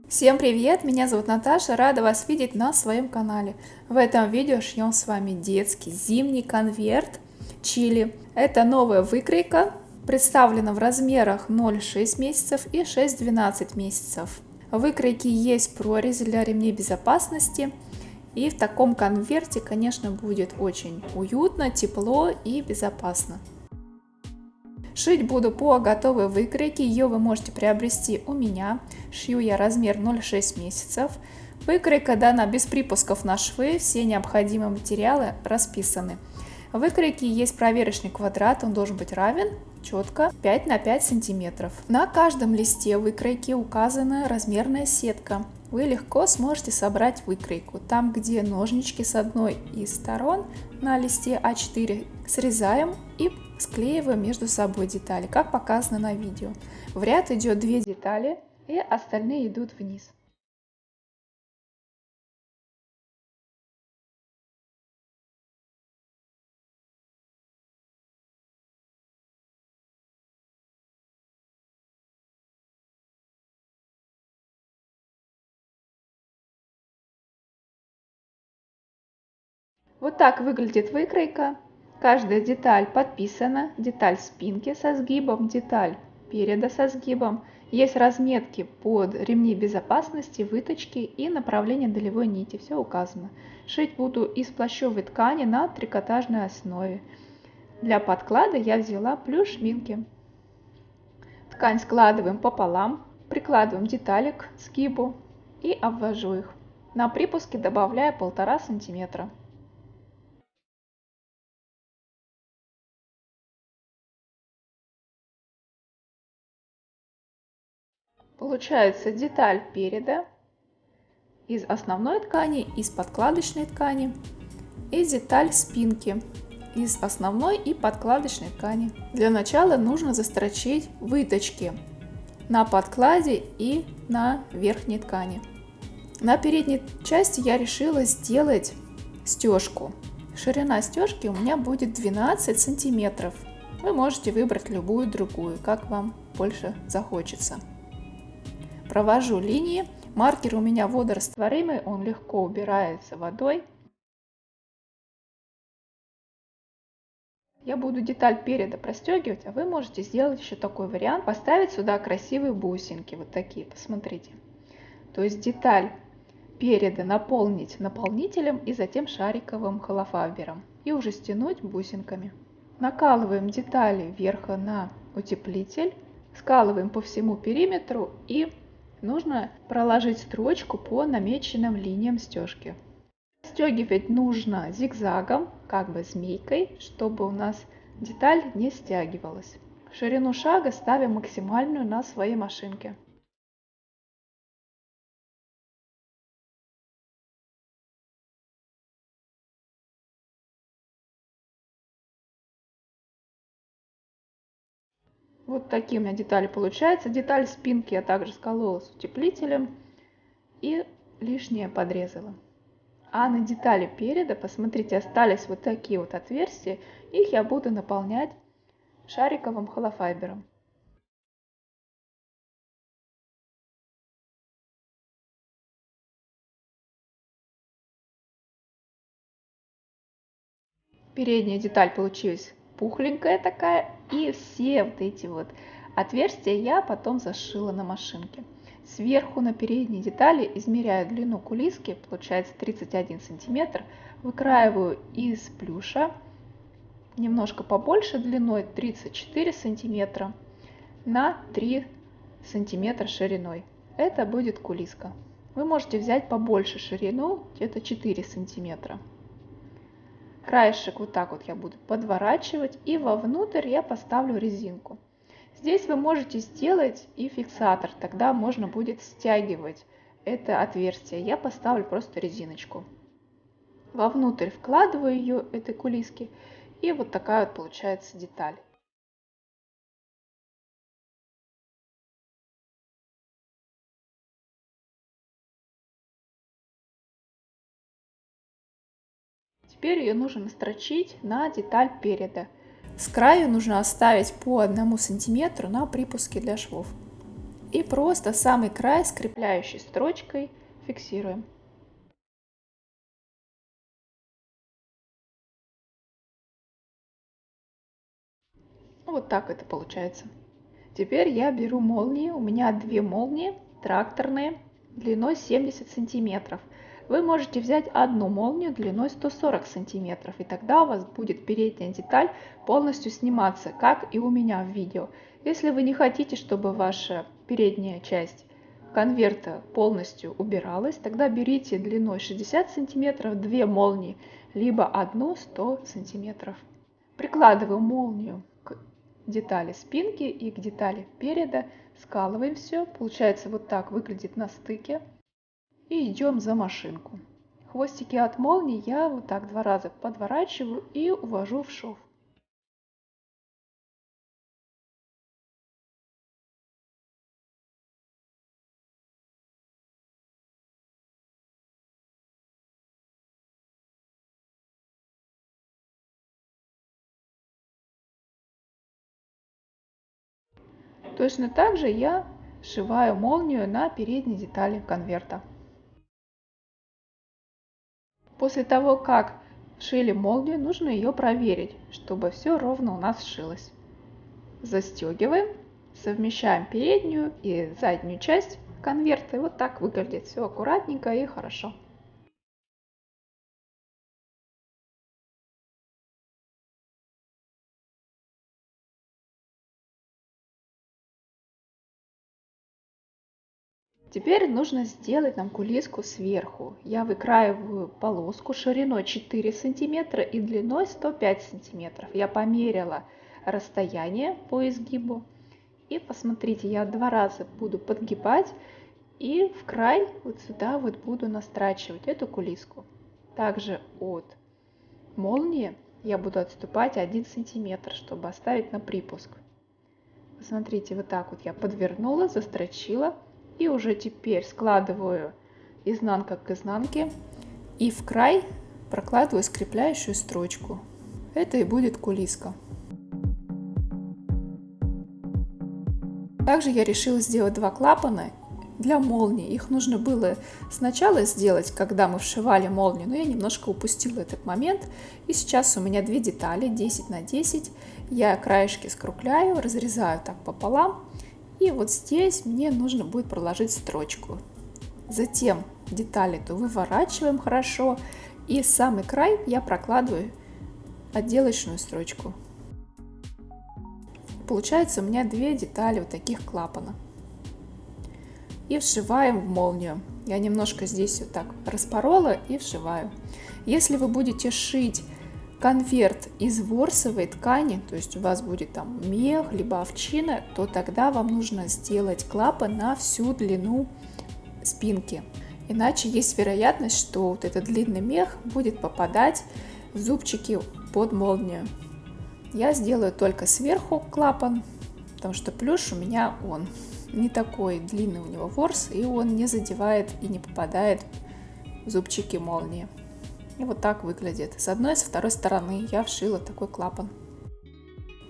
Всем привет! Меня зовут Наташа, рада вас видеть на своем канале. В этом видео шьем с вами детский зимний конверт чили. Это новая выкройка, представлена в размерах 0,6 месяцев и 6-12 месяцев. В выкройке есть прорези для ремней безопасности. И в таком конверте, конечно, будет очень уютно, тепло и безопасно. Шить буду по готовой выкройке, ее вы можете приобрести у меня. Шью я размер 0,6 месяцев. Выкройка дана без припусков на швы, все необходимые материалы расписаны. В выкройке есть проверочный квадрат, он должен быть равен четко 5 на 5 сантиметров. На каждом листе выкройки указана размерная сетка. Вы легко сможете собрать выкройку. Там, где ножнички с одной из сторон на листе А4, срезаем и склеиваем между собой детали, как показано на видео. В ряд идет 2 детали, и остальные идут вниз. Вот так выглядит выкройка. Каждая деталь подписана. Деталь спинки со сгибом, деталь переда со сгибом. Есть разметки под ремни безопасности, выточки и направление долевой нити. Все указано. Шить буду из плащевой ткани на трикотажной основе. Для подклада я взяла плюш шминки. Ткань складываем пополам, прикладываем детали к сгибу и обвожу их. На припуске добавляю 1,5 сантиметра. Получается деталь переда из основной ткани, из подкладочной ткани и деталь спинки из основной и подкладочной ткани. Для начала нужно застрочить выточки на подкладе и на верхней ткани. На передней части я решила сделать стежку. Ширина стежки у меня будет 12 сантиметров. Вы можете выбрать любую другую, как вам больше захочется. Провожу линии. Маркер у меня водорастворимый, он легко убирается водой. Я буду деталь переда простегивать, а вы можете сделать еще такой вариант. Поставить сюда красивые бусинки, вот такие, посмотрите. То есть деталь переда наполнить наполнителем и затем шариковым холофайбером. И уже стянуть бусинками. Накалываем детали вверха на утеплитель. Скалываем по всему периметру и нужно проложить строчку по намеченным линиям стежки. Стегивать нужно зигзагом, как бы змейкой, чтобы у нас деталь не стягивалась. Ширину шага ставим максимальную на своей машинке. Вот такие у меня детали получаются. Деталь спинки я также сколола с утеплителем и лишнее подрезала. А на детали переда, посмотрите, остались вот такие вот отверстия. Их я буду наполнять шариковым холофайбером. Передняя деталь получилась пухленькая такая, и все вот эти вот отверстия я потом зашила на машинке. Сверху на передней детали измеряю длину кулиски, получается 31 сантиметр, выкраиваю из плюша немножко побольше длиной 34 сантиметра на 3 сантиметра шириной. Это будет кулиска. Вы можете взять побольше ширину, где-то 4 сантиметра. Краешек вот так вот я буду подворачивать, и вовнутрь я поставлю резинку. Здесь вы можете сделать и фиксатор, тогда можно будет стягивать это отверстие. Я поставлю просто резиночку. Вовнутрь вкладываю ее, этой кулиски, и вот такая вот получается деталь. Теперь ее нужно настрочить на деталь переда. С краю нужно оставить по 1 сантиметру на припуске для швов. и просто самый край скрепляющей строчкой фиксируем. Вот так это получается. Теперь я беру молнии. У меня две молнии тракторные длиной 70 сантиметров. Вы можете взять одну молнию длиной 140 сантиметров, и тогда у вас будет передняя деталь полностью сниматься, как и у меня в видео. Если вы не хотите, чтобы ваша передняя часть конверта полностью убиралась, тогда берите длиной 60 сантиметров две молнии, либо одну 100 сантиметров. Прикладываю молнию к детали спинки и к детали переда, скалываем все, получается вот так выглядит на стыке, и идем за машинку. Хвостики от молнии я вот так 2 раза подворачиваю и увожу в шов. Точно так же я сшиваю молнию на передней детали конверта. После того, как сшили молнию, нужно ее проверить, чтобы все ровно у нас сшилось. Застегиваем, совмещаем переднюю и заднюю часть конверта, и вот так выглядит все аккуратненько и хорошо. Теперь нужно сделать нам кулиску сверху. Я выкраиваю полоску шириной 4 сантиметра и длиной 105 сантиметров. Я померила расстояние по изгибу. И посмотрите, я 2 раза буду подгибать и в край вот сюда вот буду настрачивать эту кулиску. Также от молнии я буду отступать 1 сантиметр, чтобы оставить на припуск. Посмотрите, вот так вот я подвернула, застрочила. И уже теперь складываю изнанка к изнанке и в край прокладываю скрепляющую строчку. Это и будет кулиска. Также я решила сделать 2 клапана для молнии. Их нужно было сначала сделать, когда мы вшивали молнию, но я немножко упустила этот момент. И сейчас у меня 2 детали 10 на 10. Я краешки скругляю, разрезаю так пополам. И вот здесь мне нужно будет проложить строчку. Затем детали то выворачиваем хорошо. И самый край я прокладываю отделочную строчку. Получается у меня 2 детали вот таких клапана. И вшиваем в молнию. Я немножко здесь вот так распорола и вшиваю. Если вы будете шить конверт из ворсовой ткани, то есть у вас будет там мех, либо овчина, то тогда вам нужно сделать клапан на всю длину спинки. Иначе есть вероятность, что вот этот длинный мех будет попадать в зубчики под молнию. Я сделаю только сверху клапан, потому что плюш у меня он не такой длинный, у него ворс, и он не задевает и не попадает в зубчики молнии. И вот так выглядит. С одной и со второй стороны я вшила такой клапан.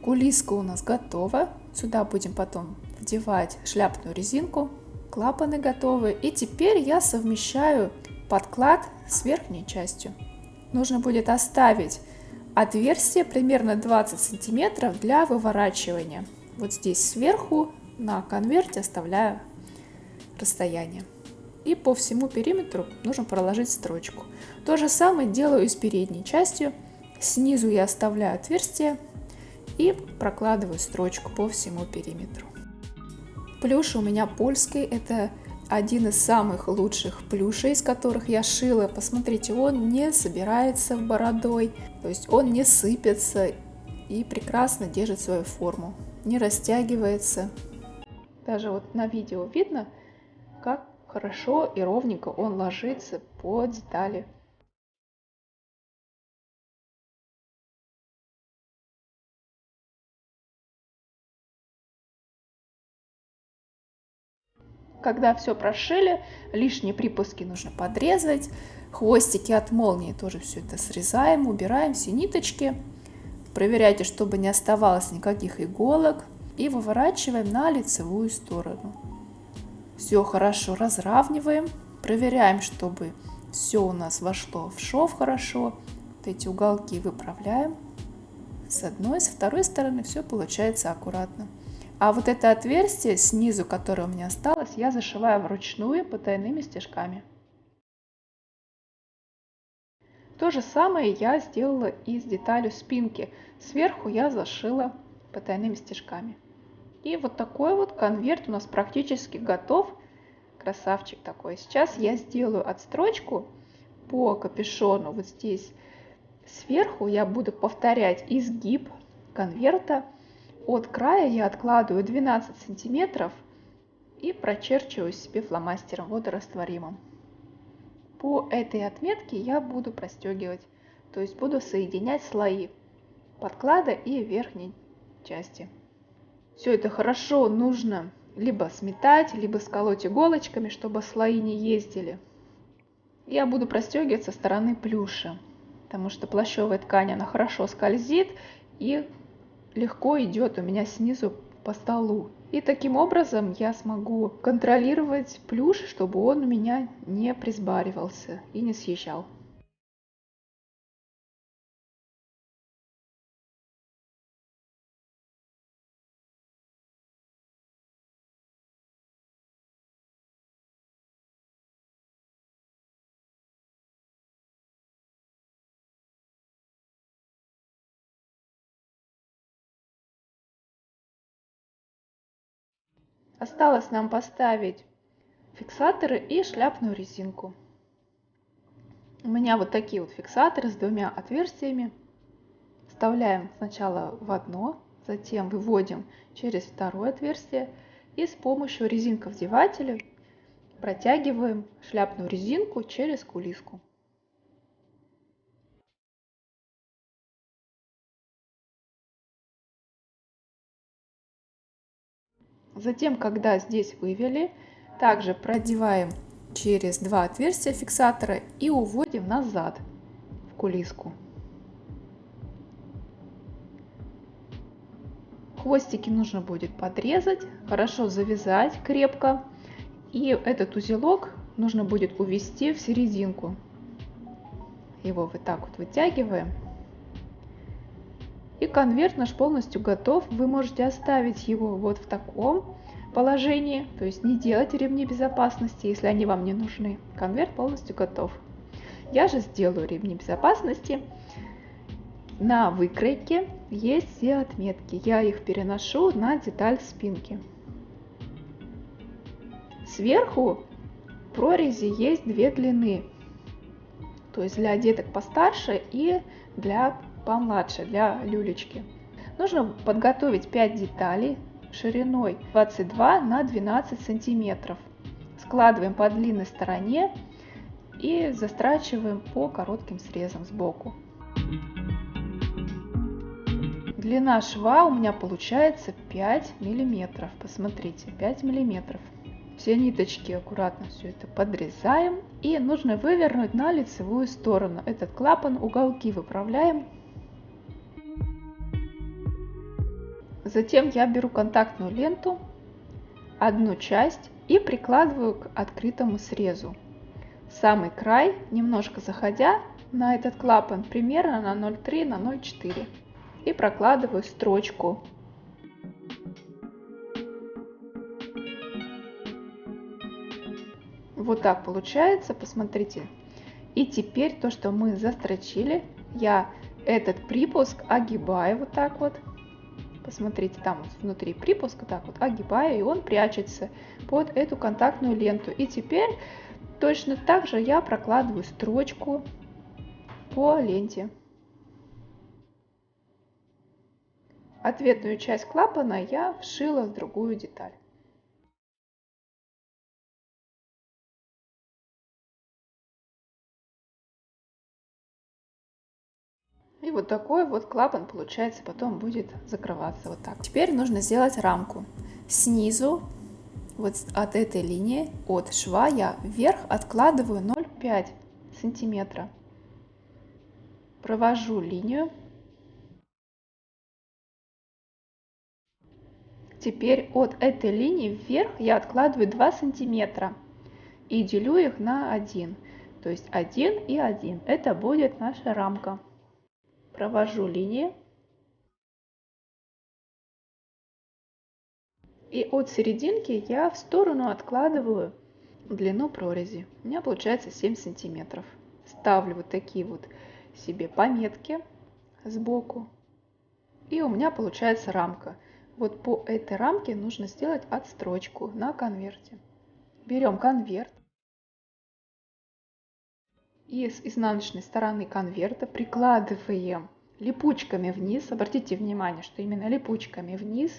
Кулиска у нас готова. Сюда будем потом вдевать шляпную резинку. Клапаны готовы. И теперь я совмещаю подклад с верхней частью. Нужно будет оставить отверстие примерно 20 сантиметров для выворачивания. Вот здесь сверху на конверте оставляю расстояние. И по всему периметру нужно проложить строчку. То же самое делаю и с передней частью. Снизу я оставляю отверстие и прокладываю строчку по всему периметру. Плюш у меня польский. Это один из самых лучших плюшей, из которых я шила. Посмотрите, он не собирается бородой, то есть он не сыпется и прекрасно держит свою форму, не растягивается. Даже вот на видео видно, как хорошо и ровненько он ложится под детали. Когда все прошили, лишние припуски нужно подрезать. Хвостики от молнии тоже все это срезаем, убираем все ниточки. Проверяйте, чтобы не оставалось никаких иголок. И выворачиваем на лицевую сторону. Все хорошо разравниваем, проверяем, чтобы все у нас вошло в шов хорошо. Вот эти уголки выправляем. С одной, с второй стороны все получается аккуратно. А вот это отверстие снизу, которое у меня осталось, я зашиваю вручную потайными стежками. То же самое я сделала и с деталью спинки. Сверху я зашила потайными стежками. И вот такой вот конверт у нас практически готов. Красавчик такой. Сейчас я сделаю отстрочку по капюшону. Вот здесь сверху я буду повторять изгиб конверта. От края я откладываю 12 сантиметров и прочерчиваю себе фломастером водорастворимым. По этой отметке я буду простегивать, то есть буду соединять слои подклада и верхней части. Все это хорошо нужно либо сметать, либо сколоть иголочками, чтобы слои не ездили. Я буду простегивать со стороны плюша, потому что плащевая ткань, она хорошо скользит и легко идет у меня снизу по столу. И таким образом я смогу контролировать плюш, чтобы он у меня не присбаривался и не съезжал. Осталось нам поставить фиксаторы и шляпную резинку. У меня вот такие вот фиксаторы с двумя отверстиями. Вставляем сначала в одно, затем выводим через второе отверстие и с помощью резинковдевателя протягиваем шляпную резинку через кулиску. Затем, когда здесь вывели, также продеваем через два отверстия фиксатора и уводим назад в кулиску. Хвостики нужно будет подрезать, хорошо завязать крепко. И этот узелок нужно будет увести в серединку. Его вот так вот вытягиваем. И конверт наш полностью готов. Вы можете оставить его вот в таком положении, то есть не делать ремни безопасности, если они вам не нужны. Конверт полностью готов. Я же сделаю ремни безопасности. На выкройке есть все отметки. Я их переношу на деталь спинки. Сверху в прорези есть две длины. То есть для деток постарше и для помладше, для люлечки. Нужно подготовить 5 деталей шириной 22 на 12 сантиметров. Складываем по длинной стороне и застрачиваем по коротким срезам сбоку. Длина шва у меня получается 5 миллиметров. Посмотрите, 5 миллиметров. Все ниточки аккуратно все это подрезаем. И нужно вывернуть на лицевую сторону. Этот клапан, уголки выправляем. Затем я беру контактную ленту, одну часть и прикладываю к открытому срезу. Самый край, немножко заходя на этот клапан, примерно на 0,3 на 0,4. И прокладываю строчку. Вот так получается, посмотрите. И теперь то, что мы застрочили, я этот припуск огибаю вот так вот. Посмотрите, там вот внутри припуска так вот огибаю, и он прячется под эту контактную ленту. И теперь точно так же я прокладываю строчку по ленте. Ответную часть клапана я вшила в другую деталь. И вот такой вот клапан, получается, потом будет закрываться вот так. Теперь нужно сделать рамку. Снизу, вот от этой линии, от шва я вверх откладываю 0,5 сантиметра. Провожу линию. Теперь от этой линии вверх я откладываю 2 сантиметра и делю их на 1. То есть 1 и 1. Это будет наша рамка. Провожу линии. И от серединки я в сторону откладываю длину прорези. У меня получается 7 сантиметров. Ставлю вот такие вот себе пометки сбоку. И у меня получается рамка. Вот по этой рамке нужно сделать отстрочку на конверте. Берем конверт. И с изнаночной стороны конверта прикладываем липучками вниз. Обратите внимание, что именно липучками вниз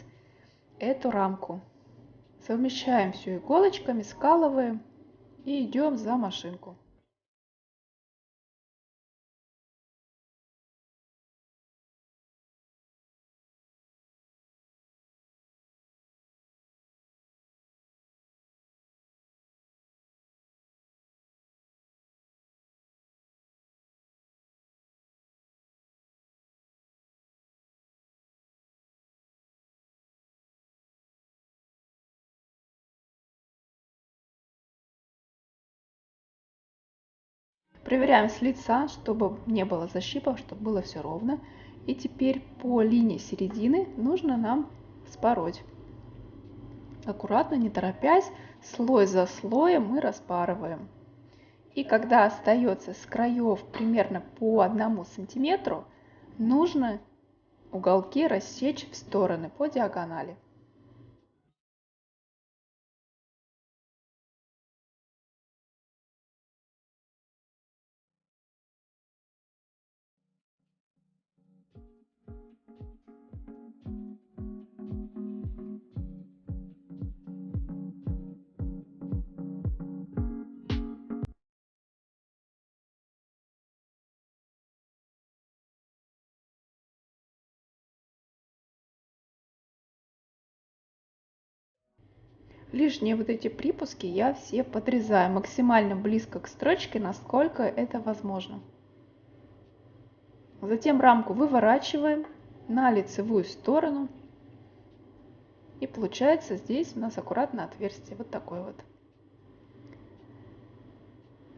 эту рамку. Совмещаем все иголочками, скалываем и идем за машинку. Проверяем с лица, чтобы не было защипов, чтобы было все ровно. И теперь по линии середины нужно нам спороть. Аккуратно, не торопясь, слой за слоем мы распарываем. И когда остается с краев примерно по 1 сантиметру, нужно уголки рассечь в стороны по диагонали. Лишние вот эти припуски я все подрезаю максимально близко к строчке, насколько это возможно. Затем рамку выворачиваем на лицевую сторону. И получается здесь у нас аккуратно отверстие. Вот такое вот.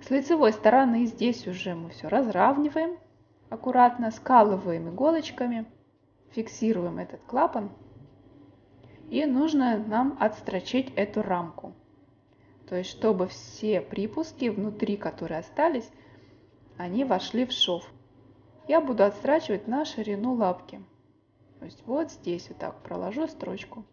С лицевой стороны здесь уже мы все разравниваем. Аккуратно скалываем иголочками. Фиксируем этот клапан. И нужно нам отстрочить эту рамку. То есть, чтобы все припуски внутри, которые остались, они вошли в шов. Я буду отстрачивать на ширину лапки. То есть вот здесь вот так проложу строчку.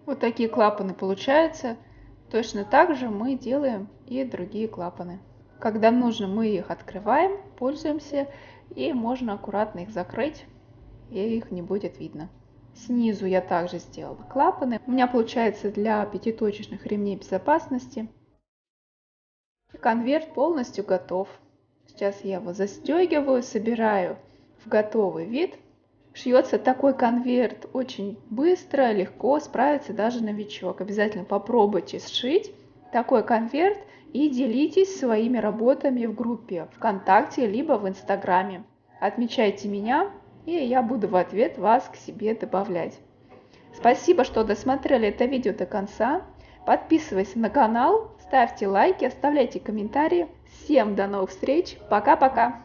Вот такие клапаны получаются. Точно так же мы делаем и другие клапаны. Когда нужно, мы их открываем, пользуемся, и можно аккуратно их закрыть, и их не будет видно. Снизу я также сделала клапаны. У меня получается для пятиточечных ремней безопасности. И конверт полностью готов. Сейчас я его застегиваю, собираю в готовый вид. Шьется такой конверт очень быстро, легко, справится даже новичок. Обязательно попробуйте сшить такой конверт и делитесь своими работами в группе ВКонтакте либо в Инстаграме. Отмечайте меня, и я буду в ответ вас к себе добавлять. Спасибо, что досмотрели это видео до конца. Подписывайся на канал, ставьте лайки, оставляйте комментарии. Всем до новых встреч. Пока-пока.